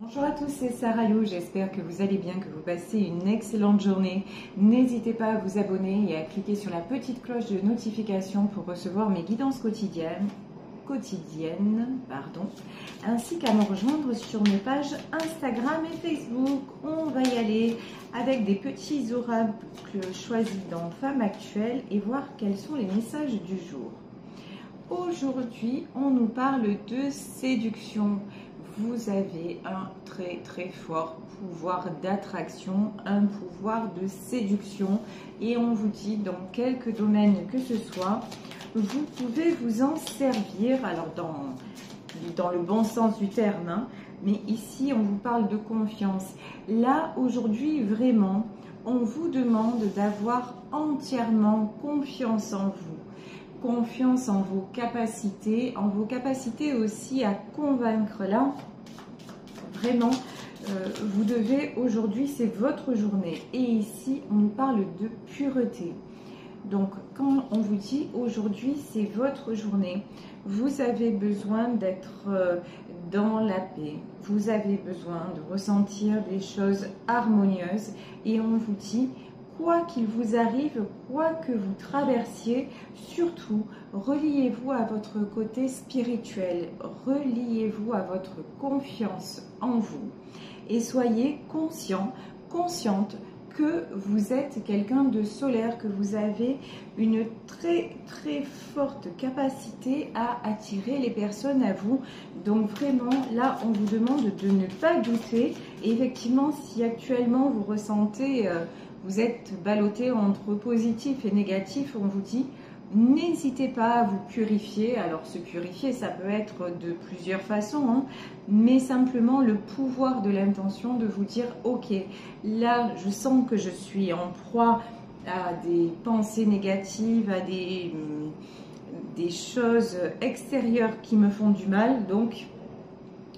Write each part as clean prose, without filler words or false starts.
Bonjour à tous, c'est Sarah Lou, j'espère que vous allez bien, que vous passez une excellente journée. N'hésitez pas à vous abonner et à cliquer sur la petite cloche de notification pour recevoir mes guidances quotidiennes, ainsi qu'à me rejoindre sur mes pages Instagram et Facebook. On va y aller avec des petits oracles choisis dans Femme Actuelle et voir quels sont les messages du jour. Aujourd'hui, on nous parle de séduction. Vous avez un très fort pouvoir d'attraction, un pouvoir de séduction et on vous dit dans quelques domaines que ce soit, vous pouvez vous en servir, alors dans le bon sens du terme, hein, mais ici on vous parle de confiance. Là aujourd'hui vraiment, on vous demande d'avoir entièrement confiance en vous. Confiance en vos capacités aussi à convaincre. Là, vraiment, vous devez aujourd'hui, c'est votre journée. Et ici, on nous parle de pureté. Donc, quand on vous dit aujourd'hui, c'est votre journée, vous avez besoin d'être dans la paix. Vous avez besoin de ressentir des choses harmonieuses. Et on vous dit, quoi qu'il vous arrive, quoi que vous traversiez, surtout, reliez-vous à votre côté spirituel, reliez-vous à votre confiance en vous et soyez conscient, consciente que vous êtes quelqu'un de solaire, que vous avez une très forte capacité à attirer les personnes à vous. Donc vraiment, là, on vous demande de ne pas douter. Et effectivement, si actuellement vous ressentez... vous êtes ballotté entre positif et négatif, on vous dit, n'hésitez pas à vous purifier. Alors se purifier, ça peut être de plusieurs façons, hein, mais simplement le pouvoir de l'intention de vous dire, ok, là je sens que je suis en proie à des pensées négatives, à des choses extérieures qui me font du mal, donc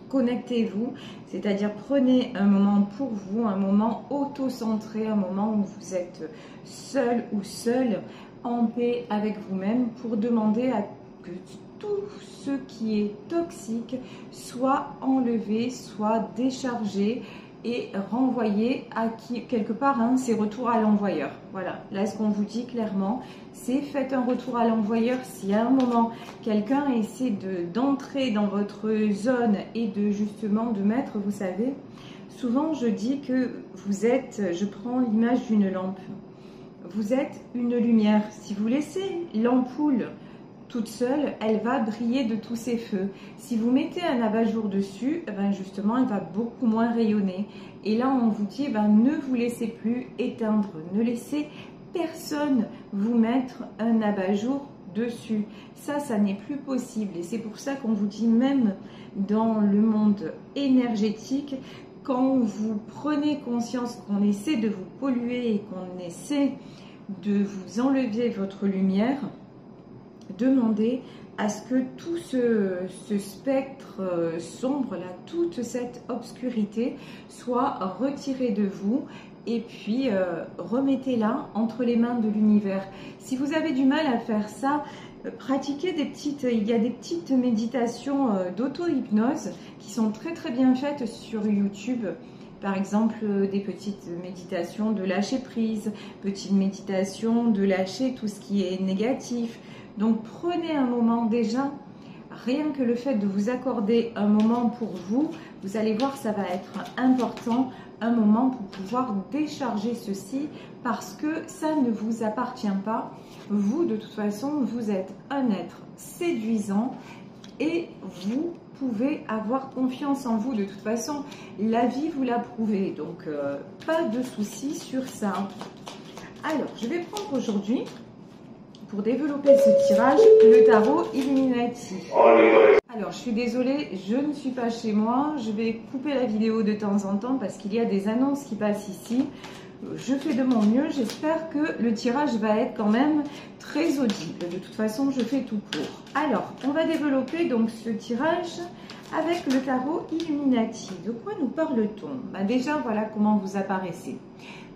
connectez-vous, c'est-à-dire prenez un moment pour vous, un moment auto-centré, un moment où vous êtes seul ou seul, en paix avec vous-même, pour demander à que tout ce qui est toxique soit enlevé, soit déchargé et renvoyé à quelque part, hein, c'est retour à l'envoyeur. Voilà, là ce qu'on vous dit clairement, c'est faites un retour à l'envoyeur. Si à un moment quelqu'un essaie d'entrer dans votre zone et justement de mettre, vous savez, souvent je dis que vous êtes, je prends l'image d'une lampe, vous êtes une lumière. Si vous laissez l'ampoule toute seule, elle va briller de tous ses feux. Si vous mettez un abat-jour dessus, ben justement, elle va beaucoup moins rayonner. Et là, on vous dit, ben, ne vous laissez plus éteindre, ne laissez personne vous mettre un abat-jour dessus. Ça n'est plus possible. Et c'est pour ça qu'on vous dit, même dans le monde énergétique, quand vous prenez conscience qu'on essaie de vous polluer et qu'on essaie de vous enlever votre lumière, demandez à ce que tout ce spectre sombre, là, toute cette obscurité soit retirée de vous et puis remettez-la entre les mains de l'univers. Si vous avez du mal à faire ça, pratiquez il y a des petites méditations d'auto-hypnose qui sont très bien faites sur YouTube. Par exemple, des petites méditations de lâcher prise, petites méditations de lâcher tout ce qui est négatif. Donc prenez un moment déjà, rien que le fait de vous accorder un moment pour vous, vous allez voir, ça va être important, un moment pour pouvoir décharger ceci parce que ça ne vous appartient pas. Vous, de toute façon, vous êtes un être séduisant et vous pouvez avoir confiance en vous. De toute façon, la vie vous l'a prouvé, donc pas de soucis sur ça. Alors, je vais prendre aujourd'hui, pour développer ce tirage, le tarot Illuminati. Alors, je suis désolée, je ne suis pas chez moi. Je vais couper la vidéo de temps en temps parce qu'il y a des annonces qui passent ici. Je fais de mon mieux. J'espère que le tirage va être quand même très audible. De toute façon, je fais tout pour. Alors, on va développer donc ce tirage avec le tarot Illuminati. De quoi nous parle-t-on? Déjà, voilà comment vous apparaissez.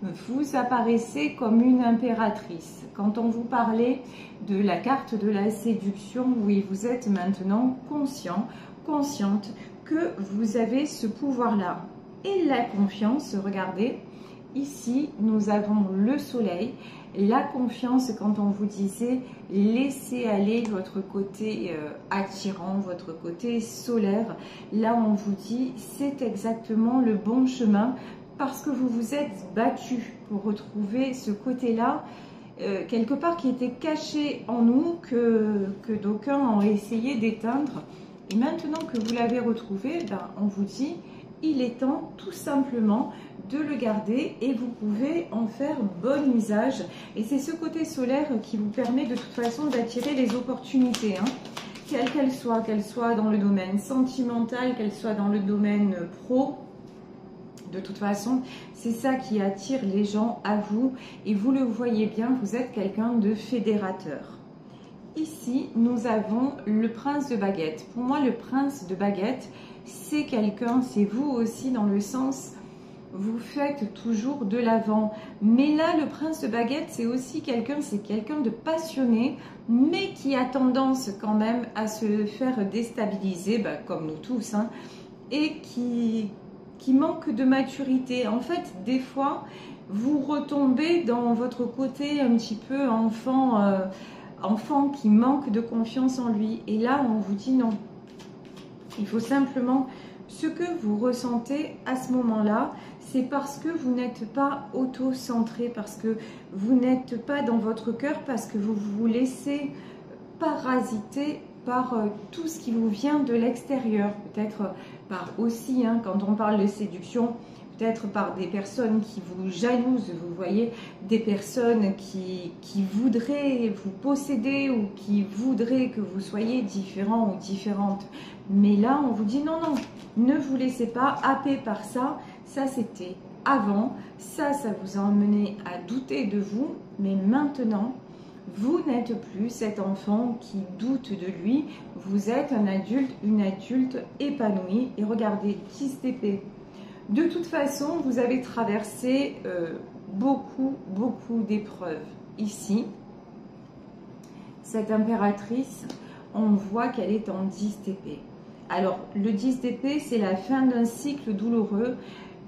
Vous apparaissez comme une impératrice. Quand on vous parlait de la carte de la séduction, oui, vous êtes maintenant conscient, consciente que vous avez ce pouvoir-là. Et la confiance, regardez, ici, nous avons le soleil. La confiance, quand on vous disait laissez aller votre côté attirant, votre côté solaire, là on vous dit c'est exactement le bon chemin parce que vous vous êtes battu pour retrouver ce côté-là, quelque part qui était caché en nous, que d'aucuns ont essayé d'éteindre. Et maintenant que vous l'avez retrouvé, ben, on vous dit il est temps tout simplement de le garder et vous pouvez en faire bon usage. Et c'est ce côté solaire qui vous permet de toute façon d'attirer les opportunités, hein, quelles qu'elles soient dans le domaine sentimental, qu'elles soient dans le domaine pro. De toute façon, c'est ça qui attire les gens à vous et vous le voyez bien, vous êtes quelqu'un de fédérateur. Ici, nous avons le prince de baguette. Pour moi, le prince de baguette, c'est quelqu'un, c'est vous aussi dans le sens, vous faites toujours de l'avant. Mais là, le prince de baguette, c'est aussi quelqu'un, c'est quelqu'un de passionné, mais qui a tendance quand même à se faire déstabiliser, bah, comme nous tous, hein, et qui manque de maturité. En fait, des fois, vous retombez dans votre côté un petit peu enfant, enfant qui manque de confiance en lui. Et là, on vous dit non. Il faut simplement, ce que vous ressentez à ce moment-là, c'est parce que vous n'êtes pas auto-centré, parce que vous n'êtes pas dans votre cœur, parce que vous vous laissez parasiter par tout ce qui vous vient de l'extérieur. Peut-être par aussi, hein, quand on parle de séduction, peut-être par des personnes qui vous jalousent, vous voyez, des personnes qui voudraient vous posséder ou qui voudraient que vous soyez différent ou différente. Mais là, on vous dit non, non, ne vous laissez pas happer par ça. Ça, c'était avant. Ça vous a emmené à douter de vous. Mais maintenant, vous n'êtes plus cet enfant qui doute de lui. Vous êtes un adulte, une adulte épanouie. Et regardez, 10 d'épée. De toute façon, vous avez traversé beaucoup d'épreuves. Ici, cette impératrice, on voit qu'elle est en 10 d'épée. Alors, le 10 d'épée, c'est la fin d'un cycle douloureux.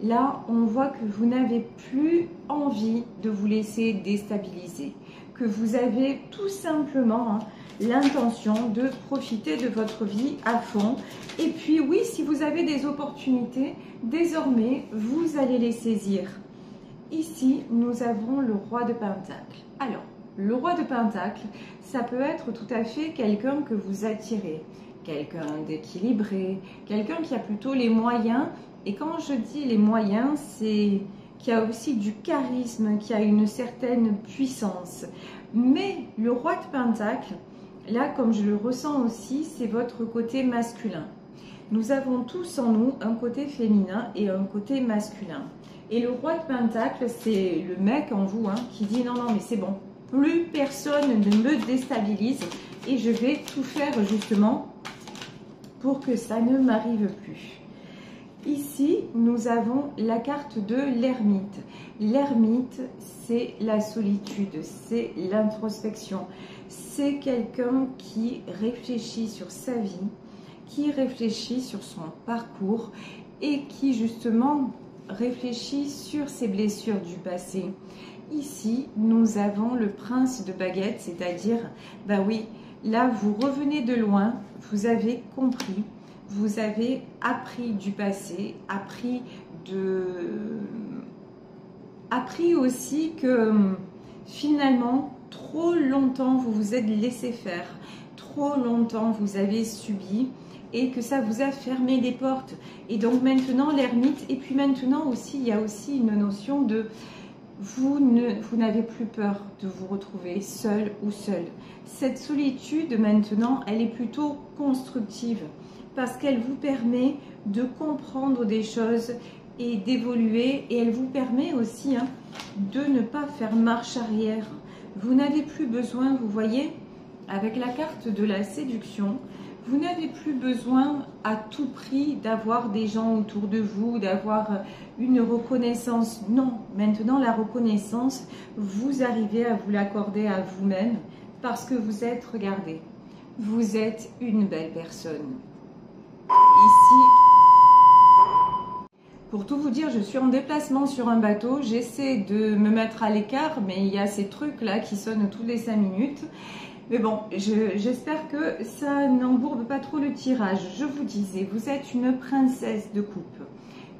Là, on voit que vous n'avez plus envie de vous laisser déstabiliser, que vous avez tout simplement, hein, l'intention de profiter de votre vie à fond. Et puis oui, si vous avez des opportunités, désormais, vous allez les saisir. Ici, nous avons le roi de Pentacle. Alors, le roi de Pentacle, ça peut être tout à fait quelqu'un que vous attirez, quelqu'un d'équilibré, quelqu'un qui a plutôt les moyens. Et quand je dis les moyens, c'est qui a aussi du charisme, qui a une certaine puissance. Mais le roi de Pentacle, là, comme je le ressens aussi, c'est votre côté masculin. Nous avons tous en nous un côté féminin et un côté masculin. Et le roi de Pentacle, c'est le mec en vous, hein, qui dit non, non, mais c'est bon. Plus personne ne me déstabilise et je vais tout faire justement pour que ça ne m'arrive plus. Ici, nous avons la carte de l'ermite. L'ermite, c'est la solitude, c'est l'introspection. C'est quelqu'un qui réfléchit sur sa vie, qui réfléchit sur son parcours et qui justement réfléchit sur ses blessures du passé. Ici, nous avons le prince de baguette, c'est-à-dire, bah oui, là, vous revenez de loin, vous avez compris. Vous avez appris du passé, appris aussi que finalement, trop longtemps vous vous êtes laissé faire, trop longtemps vous avez subi et que ça vous a fermé des portes. Et donc maintenant l'ermite, et puis maintenant aussi, il y a aussi une notion de vous n'avez plus peur de vous retrouver seul ou seul. Cette solitude maintenant, elle est plutôt constructive, parce qu'elle vous permet de comprendre des choses et d'évoluer. Et elle vous permet aussi, hein, de ne pas faire marche arrière. Vous n'avez plus besoin, vous voyez, avec la carte de la séduction, vous n'avez plus besoin à tout prix d'avoir des gens autour de vous, d'avoir une reconnaissance. Non, maintenant la reconnaissance, vous arrivez à vous l'accorder à vous-même parce que vous êtes, regardez, vous êtes une belle personne. Ici, Pour tout vous dire, je suis en déplacement sur un bateau, j'essaie de me mettre à l'écart, mais il y a ces trucs là qui sonnent toutes les 5 minutes. Mais bon, j'espère que ça n'embourbe pas trop le tirage. Je vous disais, vous êtes une princesse de coupe.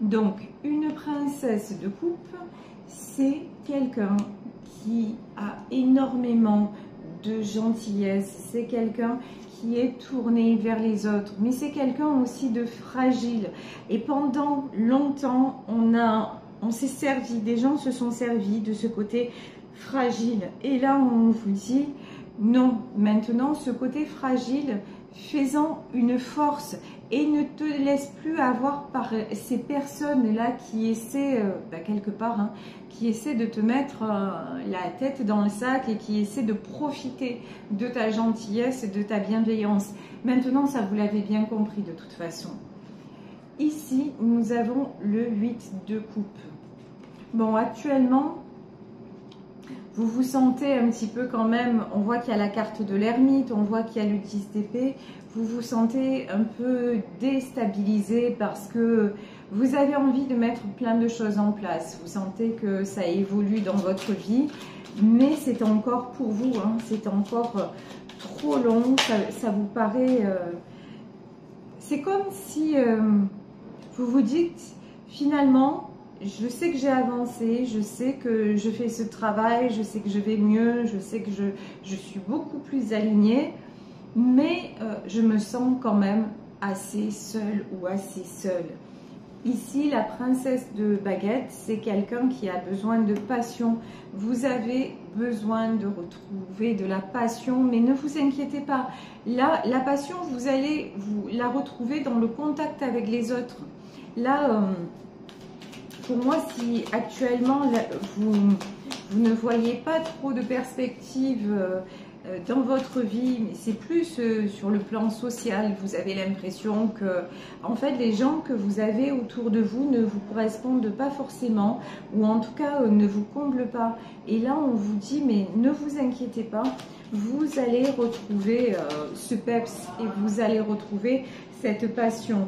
Donc, une princesse de coupe, c'est quelqu'un qui a énormément de gentillesse, c'est quelqu'un qui est tourné vers les autres, mais c'est quelqu'un aussi de fragile. Et pendant longtemps, on s'est servi, des gens se sont servis de ce côté fragile. Et là, on vous dit, non, maintenant, ce côté fragile, fais-en une force et ne te laisse plus avoir par ces personnes-là qui essaient, quelque part, hein, qui essaient de te mettre la tête dans le sac et qui essaient de profiter de ta gentillesse et de ta bienveillance. Maintenant, ça vous l'avez bien compris de toute façon. Ici, nous avons le 8 de coupe. Bon, actuellement, vous vous sentez un petit peu quand même, on voit qu'il y a la carte de l'ermite, on voit qu'il y a le 10 d'épée, vous vous sentez un peu déstabilisé parce que vous avez envie de mettre plein de choses en place. Vous sentez que ça évolue dans votre vie, mais c'est encore pour vous, hein, c'est encore trop long, ça vous paraît... c'est comme si vous vous dites finalement... Je sais que j'ai avancé, je sais que je fais ce travail, je sais que je vais mieux, je sais que je suis beaucoup plus alignée, mais je me sens quand même assez seule ou assez seule. Ici, la princesse de baguette, c'est quelqu'un qui a besoin de passion. Vous avez besoin de retrouver de la passion, mais ne vous inquiétez pas. Là, la passion, vous allez la retrouver dans le contact avec les autres. Là... pour moi, si actuellement vous ne voyez pas trop de perspectives dans votre vie, mais c'est plus sur le plan social, vous avez l'impression que en fait les gens que vous avez autour de vous ne vous correspondent pas forcément, ou en tout cas ne vous comblent pas. Et là on vous dit mais ne vous inquiétez pas, vous allez retrouver ce peps et vous allez retrouver cette passion.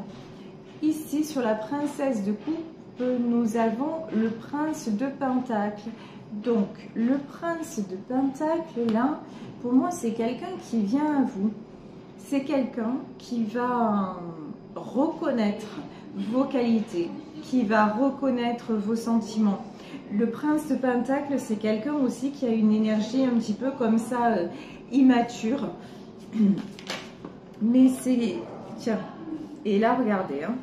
Ici sur la princesse de coupe, nous avons le prince de Pentacle. Donc, le prince de Pentacle, là, pour moi, c'est quelqu'un qui vient à vous. C'est quelqu'un qui va reconnaître vos qualités, qui va reconnaître vos sentiments. Le prince de Pentacle, c'est quelqu'un aussi qui a une énergie un petit peu comme ça, immature. Mais c'est... Tiens, et là, regardez, hein.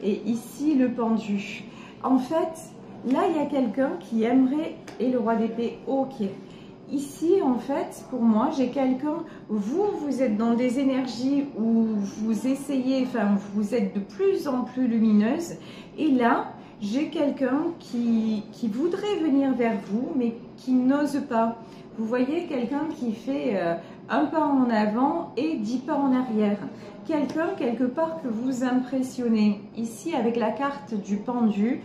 Et ici, le pendu. En fait, là, il y a quelqu'un qui aimerait... Et le roi d'épée, ok. Ici, en fait, pour moi, j'ai quelqu'un... Vous êtes dans des énergies où vous essayez... Enfin, vous êtes de plus en plus lumineuse. Et là, j'ai quelqu'un qui voudrait venir vers vous, mais qui n'ose pas. Vous voyez, quelqu'un qui fait un pas en avant et 10 pas en arrière. Quelqu'un, quelque part, que vous impressionnez. Ici, avec la carte du pendu,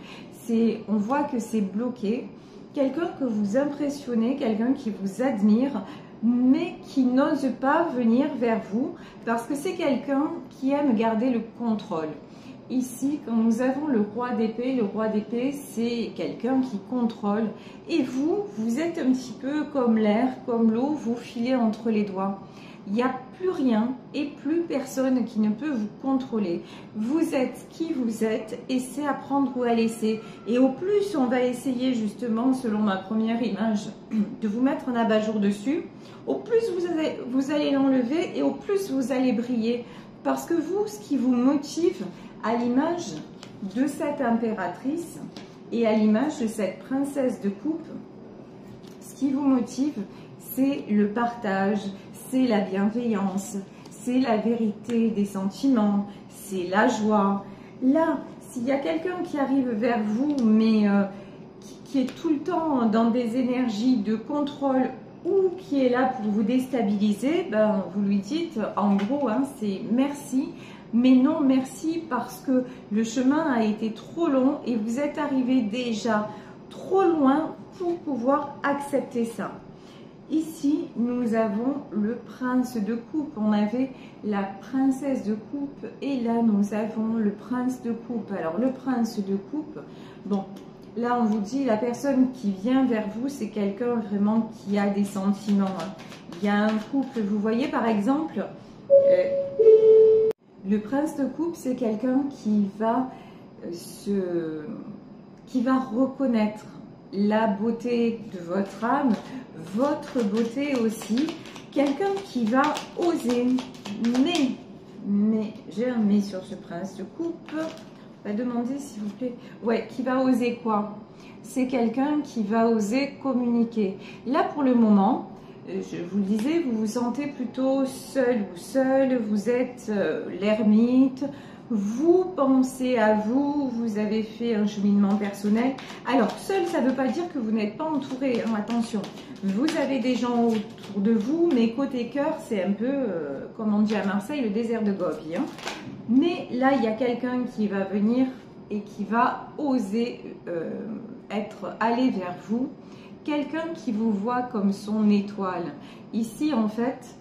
on voit que c'est bloqué. Quelqu'un que vous impressionnez, quelqu'un qui vous admire, mais qui n'ose pas venir vers vous, parce que c'est quelqu'un qui aime garder le contrôle. Ici, quand nous avons le roi d'épée, c'est quelqu'un qui contrôle. Et vous êtes un petit peu comme l'air, comme l'eau, vous filez entre les doigts. Il n'y a plus rien et plus personne qui ne peut vous contrôler. Vous êtes qui vous êtes et c'est à prendre ou à laisser. Et au plus on va essayer justement, selon ma première image, de vous mettre un abat-jour dessus, au plus vous allez l'enlever et au plus vous allez briller. Parce que vous, ce qui vous motive à l'image de cette impératrice et à l'image de cette princesse de coupe, ce qui vous motive, c'est le partage, c'est la bienveillance, c'est la vérité des sentiments, c'est la joie. Là, s'il y a quelqu'un qui arrive vers vous, mais qui est tout le temps dans des énergies de contrôle ou qui est là pour vous déstabiliser, ben, vous lui dites, en gros, hein, c'est merci, mais non merci parce que le chemin a été trop long et vous êtes arrivé déjà trop loin pour pouvoir accepter ça. Ici, nous avons le prince de coupe. On avait la princesse de coupe et là, nous avons le prince de coupe. Alors, le prince de coupe, bon, là, on vous dit, la personne qui vient vers vous, c'est quelqu'un vraiment qui a des sentiments. Il y a un couple, vous voyez par exemple, le prince de coupe, c'est quelqu'un qui va reconnaître la beauté de votre âme, votre beauté aussi. Quelqu'un qui va oser, mais j'ai un mais sur ce prince de coupe. On va demander s'il vous plaît. Ouais, qui va oser quoi? C'est quelqu'un qui va oser communiquer. Là pour le moment, je vous le disais, vous vous sentez plutôt seul ou seule, vous êtes l'ermite, vous pensez à vous, vous avez fait un cheminement personnel. Alors, seul, ça ne veut pas dire que vous n'êtes pas entouré, hein, attention. Vous avez des gens autour de vous, mais côté cœur, c'est un peu, comme on dit à Marseille, le désert de Gobi. Hein. Mais là, il y a quelqu'un qui va venir et qui va oser aller vers vous. Quelqu'un qui vous voit comme son étoile. Ici, en fait,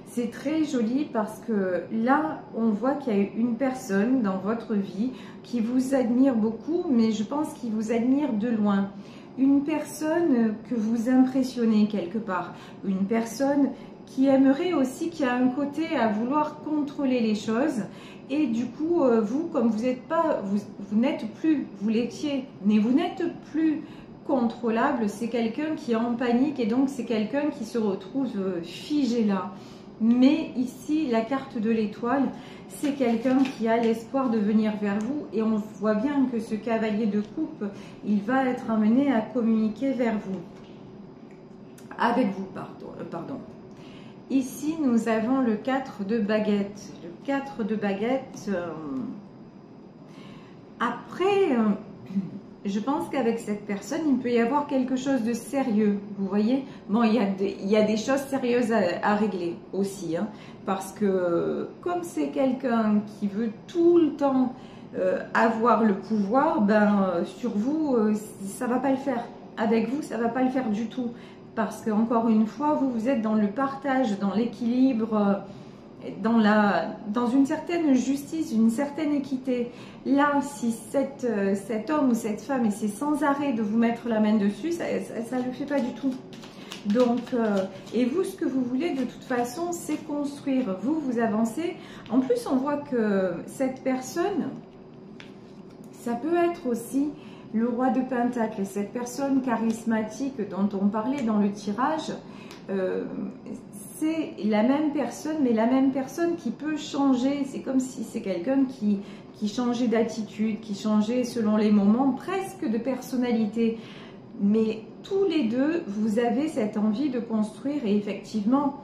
c'est très joli parce que là, on voit qu'il y a une personne dans votre vie qui vous admire beaucoup, mais je pense qu'il vous admire de loin. Une personne que vous impressionnez quelque part. Une personne qui aimerait aussi, qui a un côté à vouloir contrôler les choses. Et du coup, vous, comme vous n'êtes pas, vous n'êtes plus, vous l'étiez, mais vous n'êtes plus contrôlable, c'est quelqu'un qui est en panique et donc c'est quelqu'un qui se retrouve figé là. Mais ici, la carte de l'étoile, c'est quelqu'un qui a l'espoir de venir vers vous et on voit bien que ce cavalier de coupe, il va être amené à communiquer vers vous. Avec vous, pardon. Ici, nous avons le 4 de baguette. Le 4 de baguette, après... je pense qu'avec cette personne, il peut y avoir quelque chose de sérieux, vous voyez. Bon, il y a des choses sérieuses à régler aussi, hein, parce que comme c'est quelqu'un qui veut tout le temps avoir le pouvoir, ben, sur vous, ça ne va pas le faire. Avec vous, ça ne va pas le faire du tout. Parce qu'encore une fois, vous êtes dans le partage, dans l'équilibre, dans une certaine justice, une certaine équité. Là, si cet homme ou cette femme essaie sans arrêt de vous mettre la main dessus, ça ne le fait pas du tout. Donc, et vous, ce que vous voulez de toute façon, c'est construire. Vous avancez. En plus, on voit que cette personne, ça peut être aussi le roi de Pentacle. Cette personne charismatique dont on parlait dans le tirage, c'est la même personne, mais la même personne qui peut changer. C'est comme si c'est quelqu'un qui changeait d'attitude, qui changeait selon les moments, presque de personnalité. Mais tous les deux, vous avez cette envie de construire et effectivement,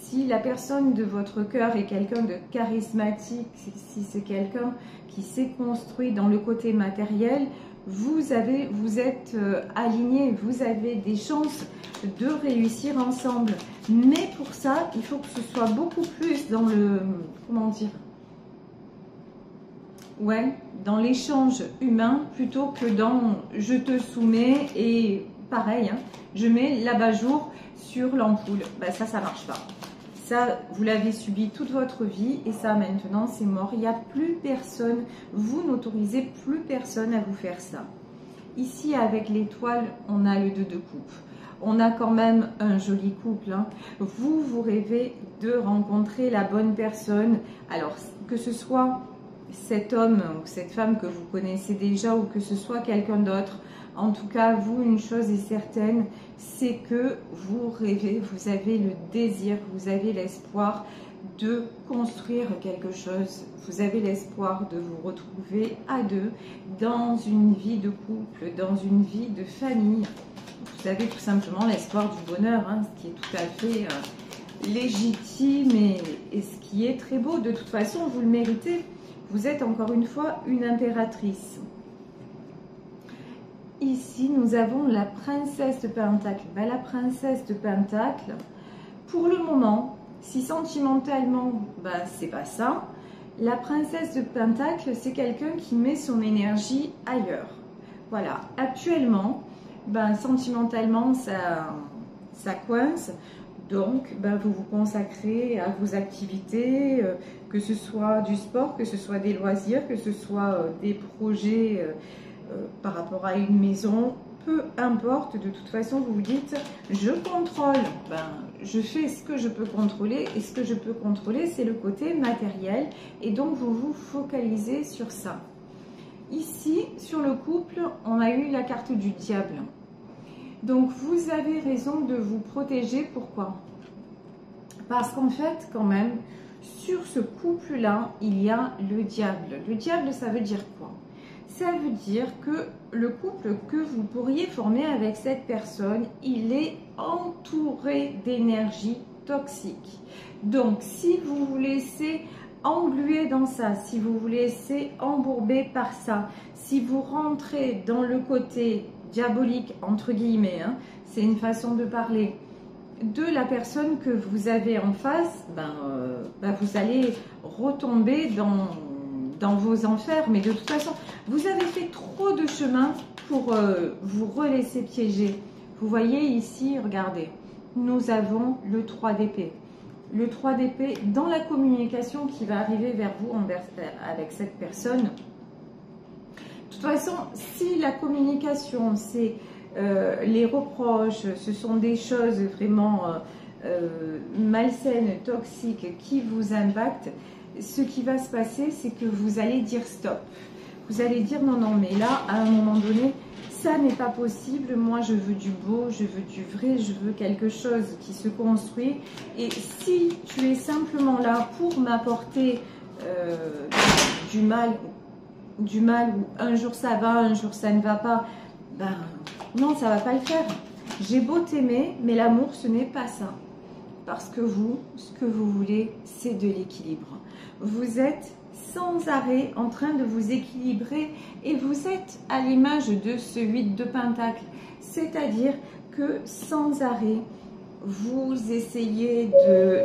si la personne de votre cœur est quelqu'un de charismatique, si c'est quelqu'un qui s'est construit dans le côté matériel, vous êtes alignés, vous avez des chances de réussir ensemble. Mais pour ça, il faut que ce soit beaucoup plus dans le, comment dire, ouais, dans l'échange humain plutôt que dans je te soumets et pareil, hein, je mets l'abat-jour sur l'ampoule. Ben ça marche pas. Ça, vous l'avez subi toute votre vie et ça, maintenant, c'est mort. Il n'y a plus personne, vous n'autorisez plus personne à vous faire ça. Ici, avec l'étoile, on a le 2 de coupe. On a quand même un joli couple. Hein. Vous rêvez de rencontrer la bonne personne. Alors, que ce soit cet homme ou cette femme que vous connaissez déjà ou que ce soit quelqu'un d'autre, en tout cas, vous, une chose est certaine, c'est que vous rêvez, vous avez le désir, vous avez l'espoir de construire quelque chose. Vous avez l'espoir de vous retrouver à deux dans une vie de couple, dans une vie de famille. Vous avez tout simplement l'espoir du bonheur, hein, ce qui est tout à fait légitime et ce qui est très beau. De toute façon, vous le méritez. Vous êtes encore une fois une impératrice. Ici, nous avons la princesse de Pentacle. Ben, la princesse de Pentacle, pour le moment, si sentimentalement, ben, c'est pas ça, la princesse de Pentacle, c'est quelqu'un qui met son énergie ailleurs. Voilà, actuellement, ben, sentimentalement, ça coince. Donc, vous vous consacrez à vos activités, que ce soit du sport, que ce soit des loisirs, que ce soit des projets par rapport à une maison, peu importe. De toute façon, vous vous dites, je contrôle, je fais ce que je peux contrôler, et ce que je peux contrôler, c'est le côté matériel, et donc vous vous focalisez sur ça. Ici, sur le couple, on a eu la carte du diable. Donc, vous avez raison de vous protéger. Pourquoi? Parce qu'en fait, quand même, sur ce couple-là, il y a le diable. Le diable, ça veut dire quoi? Ça veut dire que le couple que vous pourriez former avec cette personne, il est entouré d'énergie toxique. Donc, si vous vous laissez engluer dans ça, si vous vous laissez embourber par ça, si vous rentrez dans le côté diabolique, entre guillemets, c'est une façon de parler, de la personne que vous avez en face, vous allez retomber dans vos enfers. Mais de toute façon, vous avez fait trop de chemin pour vous relaisser piéger. Vous voyez ici, regardez, nous avons le 3 d'épée. Le 3 d'épée dans la communication qui va arriver vers vous avec cette personne. De toute façon, si la communication, c'est les reproches, ce sont des choses vraiment malsaines, toxiques qui vous impactent, ce qui va se passer, c'est que vous allez dire stop. Vous allez dire non, non, mais là, à un moment donné, ça n'est pas possible. Moi, je veux du beau, je veux du vrai, je veux quelque chose qui se construit. Et si tu es simplement là pour m'apporter du mal, ou un jour ça va, un jour ça ne va pas, non, ça va pas le faire. J'ai beau t'aimer, mais l'amour, ce n'est pas ça. Parce que vous, ce que vous voulez, c'est de l'équilibre. Vous êtes sans arrêt en train de vous équilibrer et vous êtes à l'image de ce 8 de pentacle. C'est-à-dire que sans arrêt, vous essayez de...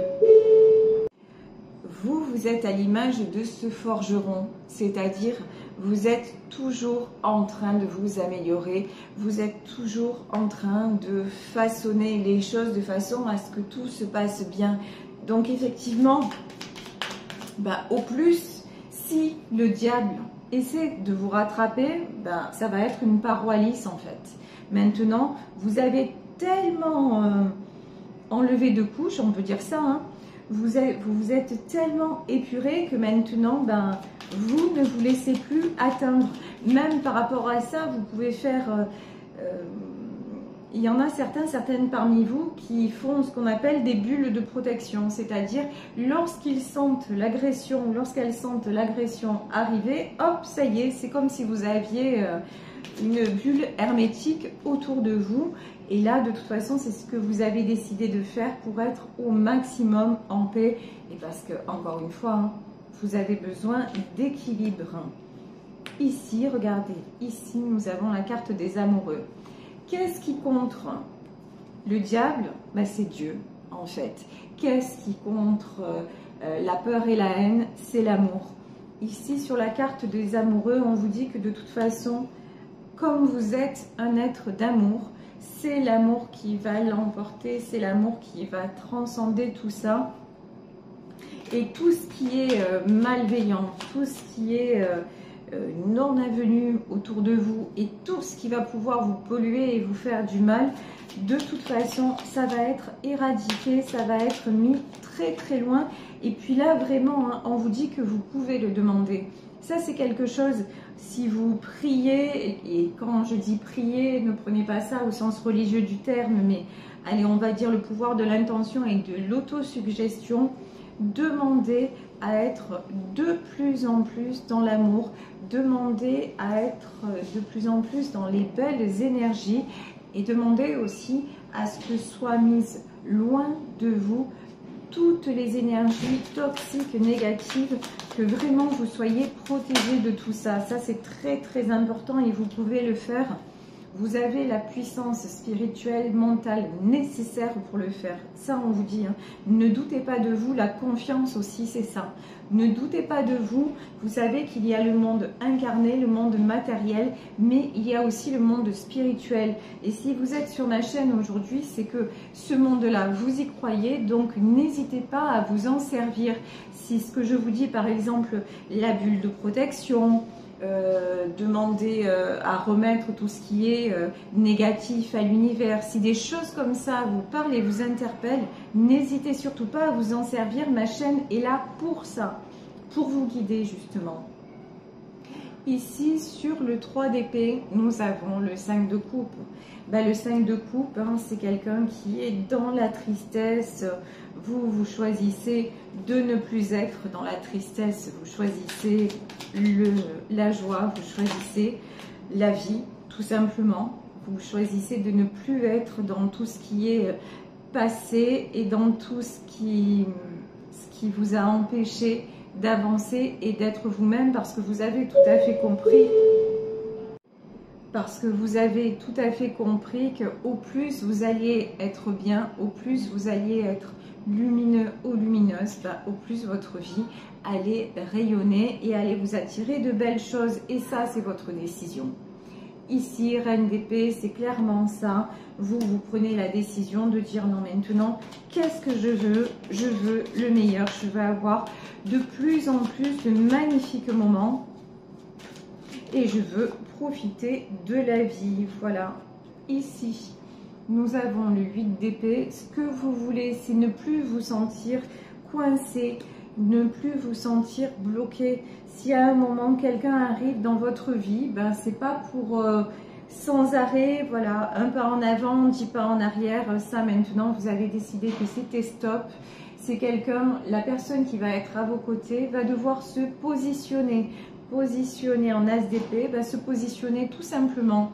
Vous êtes à l'image de ce forgeron, c'est-à-dire vous êtes toujours en train de vous améliorer, vous êtes toujours en train de façonner les choses de façon à ce que tout se passe bien. Donc effectivement, au plus, si le diable essaie de vous rattraper, ça va être une paroi lisse en fait. Maintenant, vous avez tellement enlevé de couches, on peut dire ça, vous vous êtes tellement épuré que maintenant, vous ne vous laissez plus atteindre. Même par rapport à ça, vous pouvez faire... il y en a certaines parmi vous qui font ce qu'on appelle des bulles de protection. C'est-à-dire, lorsqu'ils sentent l'agression, lorsqu'elles sentent l'agression arriver, hop, ça y est, c'est comme si vous aviez une bulle hermétique autour de vous. Et là, de toute façon, c'est ce que vous avez décidé de faire pour être au maximum en paix. Et parce que, encore une fois, vous avez besoin d'équilibre. Ici, regardez, ici, nous avons la carte des amoureux. Qu'est-ce qui contre le diable? C'est Dieu, en fait. Qu'est-ce qui contre la peur et la haine? C'est l'amour. Ici, sur la carte des amoureux, on vous dit que de toute façon, comme vous êtes un être d'amour, c'est l'amour qui va l'emporter, c'est l'amour qui va transcender tout ça. Et tout ce qui est malveillant, tout ce qui est non avenu autour de vous et tout ce qui va pouvoir vous polluer et vous faire du mal, de toute façon, ça va être éradiqué, ça va être mis très très loin. Et puis là, vraiment, on vous dit que vous pouvez le demander. Ça, c'est quelque chose, si vous priez, et quand je dis prier, ne prenez pas ça au sens religieux du terme, mais allez, on va dire le pouvoir de l'intention et de l'autosuggestion, demandez à être de plus en plus dans l'amour, demandez à être de plus en plus dans les belles énergies et demandez aussi à ce que soient mises loin de vous toutes les énergies toxiques, négatives, que vraiment vous soyez protégés de tout ça. Ça, c'est très très important et vous pouvez le faire. Vous avez la puissance spirituelle, mentale nécessaire pour le faire. Ça, on vous dit. Hein. Ne doutez pas de vous. La confiance aussi, c'est ça. Ne doutez pas de vous. Vous savez qu'il y a le monde incarné, le monde matériel, mais il y a aussi le monde spirituel. Et si vous êtes sur ma chaîne aujourd'hui, c'est que ce monde-là, vous y croyez. Donc, n'hésitez pas à vous en servir. Si ce que je vous dis, par exemple, la bulle de protection, demander à remettre tout ce qui est négatif à l'univers. Si des choses comme ça vous parlent et vous interpellent, n'hésitez surtout pas à vous en servir. Ma chaîne est là pour ça, pour vous guider justement. Ici, sur le 3 d'épée, nous avons le 5 de coupe. Le 5 de coupe, hein, c'est quelqu'un qui est dans la tristesse. Vous choisissez de ne plus être dans la tristesse. Vous choisissez la joie. Vous choisissez la vie, tout simplement. Vous choisissez de ne plus être dans tout ce qui est passé et dans tout ce qui vous a empêché d'avancer et d'être vous-même, parce que vous avez tout à fait compris qu'au plus vous alliez être bien, au plus vous alliez être lumineux ou lumineuse, au plus votre vie allait rayonner et allait vous attirer de belles choses. Et ça, c'est votre décision. Ici, Reine d'épée, c'est clairement ça. Vous prenez la décision de dire non, maintenant, qu'est-ce que je veux? Je veux le meilleur. Je veux avoir de plus en plus de magnifiques moments. Et je veux profiter de la vie. Voilà. Ici, nous avons le 8 d'épée. Ce que vous voulez, c'est ne plus vous sentir coincé, ne plus vous sentir bloqué. Si à un moment quelqu'un arrive dans votre vie, c'est pas pour sans arrêt, voilà, un pas en avant, 10 pas en arrière. Ça, maintenant, vous avez décidé que c'était stop. C'est quelqu'un, la personne qui va être à vos côtés va devoir se positionner en as d'épée, se positionner tout simplement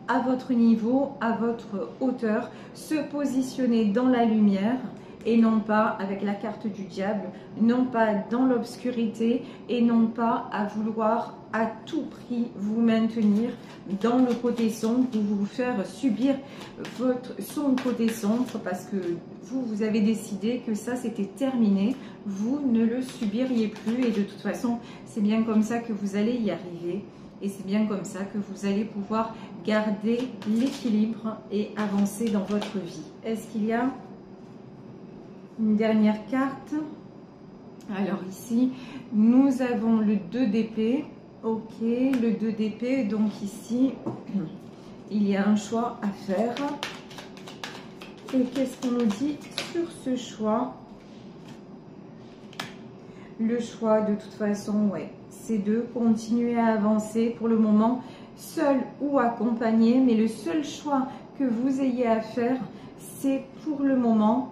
à votre niveau, à votre hauteur, se positionner dans la lumière et non pas avec la carte du diable, non pas dans l'obscurité et non pas à vouloir à tout prix vous maintenir dans le côté sombre ou vous faire subir son côté sombre, parce que vous avez décidé que ça c'était terminé, vous ne le subiriez plus et de toute façon c'est bien comme ça que vous allez y arriver. Et c'est bien comme ça que vous allez pouvoir garder l'équilibre et avancer dans votre vie. Est-ce qu'il y a une dernière carte? Alors ici, nous avons le 2 d'épée. Ok, le 2 d'épée. Donc ici, il y a un choix à faire. Et qu'est-ce qu'on nous dit sur ce choix? Le choix, de toute façon, ouais, c'est de continuer à avancer pour le moment, seul ou accompagné. Mais le seul choix que vous ayez à faire, c'est pour le moment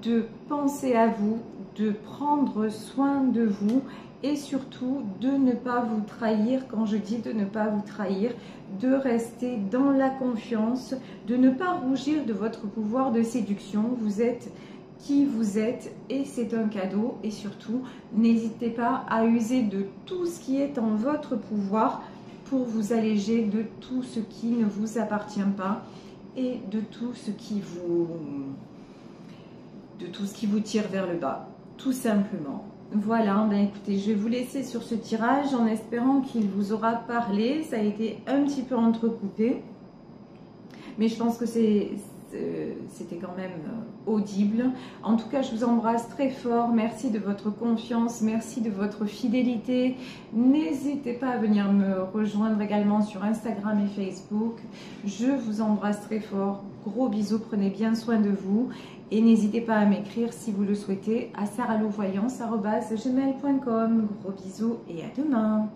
de penser à vous, de prendre soin de vous et surtout de ne pas vous trahir. Quand je dis de ne pas vous trahir, de rester dans la confiance, de ne pas rougir de votre pouvoir de séduction. Vous êtes qui vous êtes et c'est un cadeau. Et surtout, n'hésitez pas à user de tout ce qui est en votre pouvoir pour vous alléger de tout ce qui ne vous appartient pas et de tout ce qui vous tire vers le bas, tout simplement. Voilà, écoutez, je vais vous laisser sur ce tirage en espérant qu'il vous aura parlé. Ça a été un petit peu entrecoupé, mais je pense que c'était quand même audible. En tout cas, je vous embrasse très fort. Merci de votre confiance, merci de votre fidélité. N'hésitez pas à venir me rejoindre également sur Instagram et Facebook. Je vous embrasse très fort. Gros bisous, prenez bien soin de vous. Et n'hésitez pas à m'écrire si vous le souhaitez à sarahlouvoyance@gmail.com. Gros bisous et à demain.